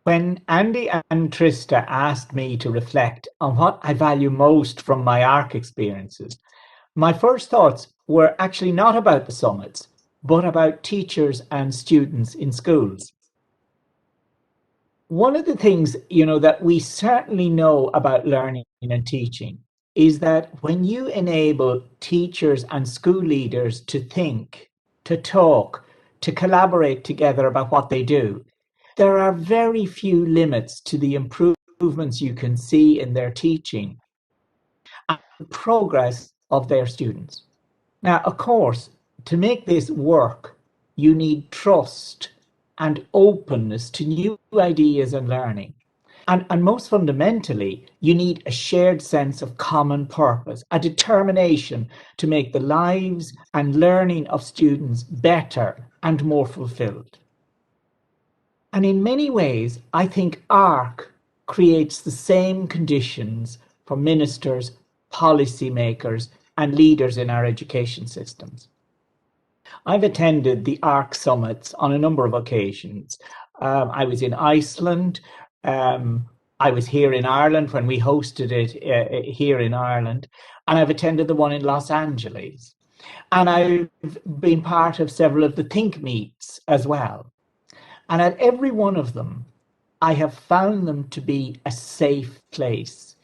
When Andy and Trista asked me to reflect on what I value most from my ARC experiences, my first thoughts were actually not about the summits, but about teachers and students in schools. One of the things, that we certainly know about learning and teaching is that when you enable teachers and school leaders to think, to talk, to collaborate together about what they do, there are very few limits to the improvements you can see in their teaching and progress of their students. Now, of course, to make this work, you need trust and openness to new ideas and learning. And most fundamentally, you need a shared sense of common purpose, a determination to make the lives and learning of students better and more fulfilled. And in many ways, I think ARC creates the same conditions for ministers, policymakers, and leaders in our education systems. I've attended the ARC summits on a number of occasions. I was in Iceland. I was here in Ireland when we hosted it here in Ireland. And I've attended the one in Los Angeles. And I've been part of several of the ThoughtMeets as well. And at every one of them, I have found them to be a safe place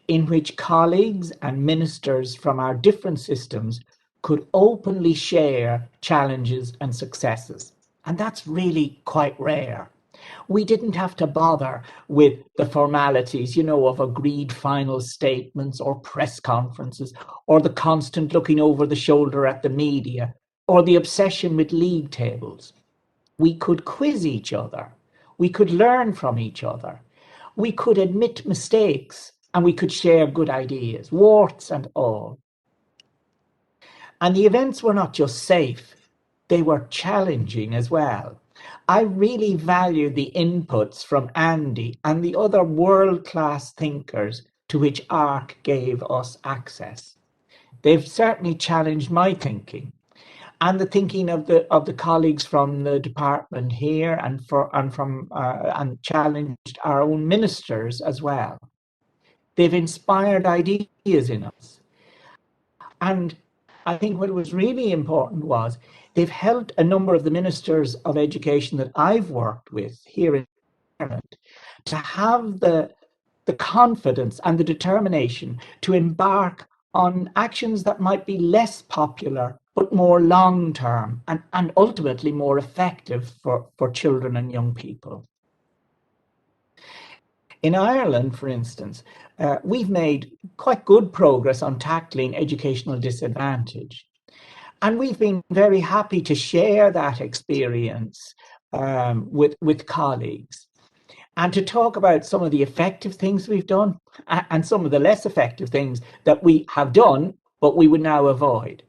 in which colleagues and ministers from our different systems could openly share challenges and successes. And that's really quite rare. We didn't have to bother with the formalities, of agreed final statements or press conferences, or the constant looking over the shoulder at the media, or the obsession with league tables. We could quiz each other. We could learn from each other. We could admit mistakes, and we could share good ideas, warts and all. And the events were not just safe, they were challenging as well. I really value the inputs from Andy and the other world-class thinkers to which ARC gave us access. They've certainly challenged my thinking and the thinking of the colleagues from the department here and challenged our own ministers as well. They've inspired ideas in us. And I think what was really important was they've helped a number of the ministers of education that I've worked with here in Ireland to have the confidence and the determination to embark on actions that might be less popular, but more long-term and ultimately more effective for children and young people. In Ireland, for instance, we've made quite good progress on tackling educational disadvantage. And we've been very happy to share that experience with colleagues and to talk about some of the effective things we've done and some of the less effective things that we have done, but we would now avoid.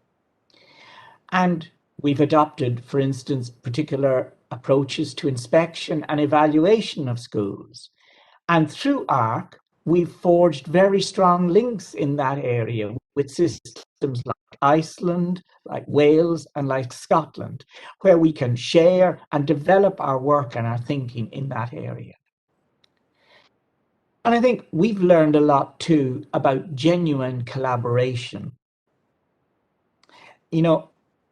And we've adopted, for instance, particular approaches to inspection and evaluation of schools. And through ARC, we've forged very strong links in that area with systems like Iceland, like Wales, and like Scotland, where we can share and develop our work and our thinking in that area. And I think we've learned a lot too about genuine collaboration.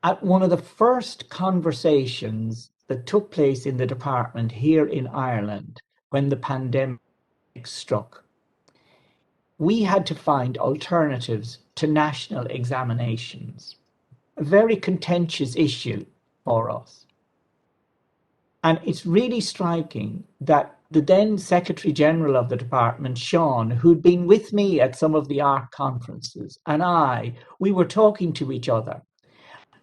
At one of the first conversations that took place in the department here in Ireland when the pandemic struck, we had to find alternatives to national examinations, a very contentious issue for us. And it's really striking that the then Secretary General of the department, Sean, who'd been with me at some of the ARC conferences, and we were talking to each other.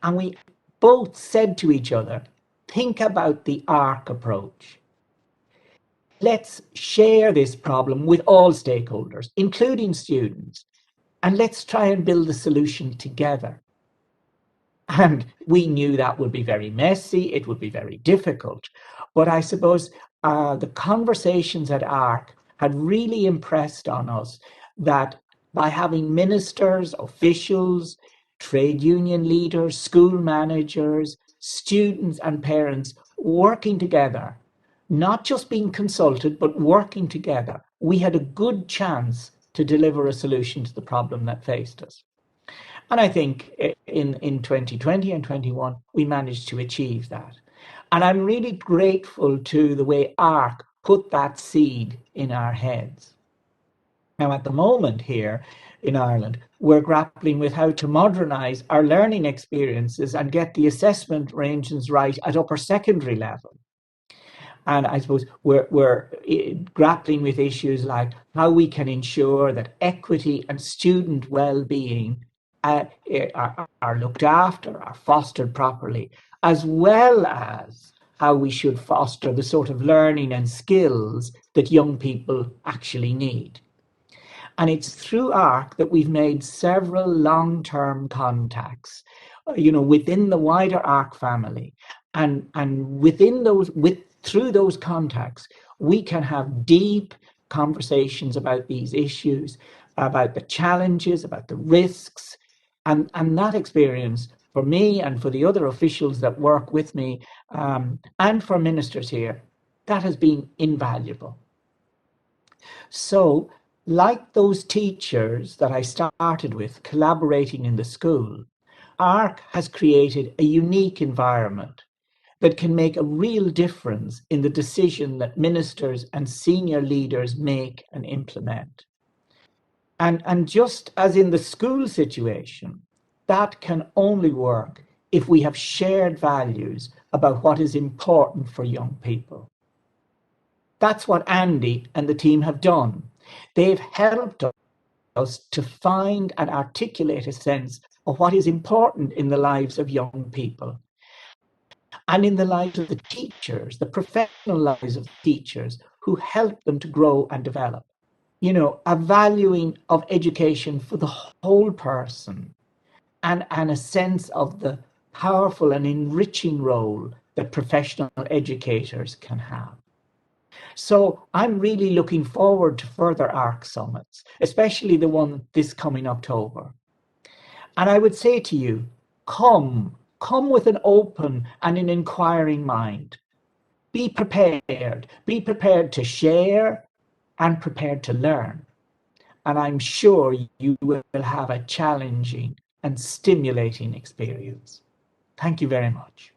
And we both said to each other, think about the ARC approach. Let's share this problem with all stakeholders, including students, and let's try and build a solution together. And we knew that would be very messy, it would be very difficult. But I suppose the conversations at ARC had really impressed on us that by having ministers, officials, trade union leaders, school managers, students and parents working together, not just being consulted, but working together, we had a good chance to deliver a solution to the problem that faced us. And I think in 2020 and 21, we managed to achieve that. And I'm really grateful to the way ARC put that seed in our heads. Now, at the moment here in Ireland, we're grappling with how to modernise our learning experiences and get the assessment ranges right at upper secondary level. And I suppose we're grappling with issues like how we can ensure that equity and student well-being are looked after, are fostered properly, as well as how we should foster the sort of learning and skills that young people actually need. And it's through ARC that we've made several long-term contacts, within the wider ARC family. And within those, through those contacts, we can have deep conversations about these issues, about the challenges, about the risks. And that experience for me and for the other officials that work with me, and for ministers here, that has been invaluable. So, like those teachers that I started with collaborating in the school, ARC has created a unique environment that can make a real difference in the decision that ministers and senior leaders make and implement. And just as in the school situation, that can only work if we have shared values about what is important for young people. That's what Andy and the team have done. They've helped us to find and articulate a sense of what is important in the lives of young people and in the lives of the teachers, the professional lives of teachers who help them to grow and develop. A valuing of education for the whole person and a sense of the powerful and enriching role that professional educators can have. So I'm really looking forward to further ARC summits, especially the one this coming October. And I would say to you, come with an open and an inquiring mind. Be prepared to share and prepared to learn. And I'm sure you will have a challenging and stimulating experience. Thank you very much.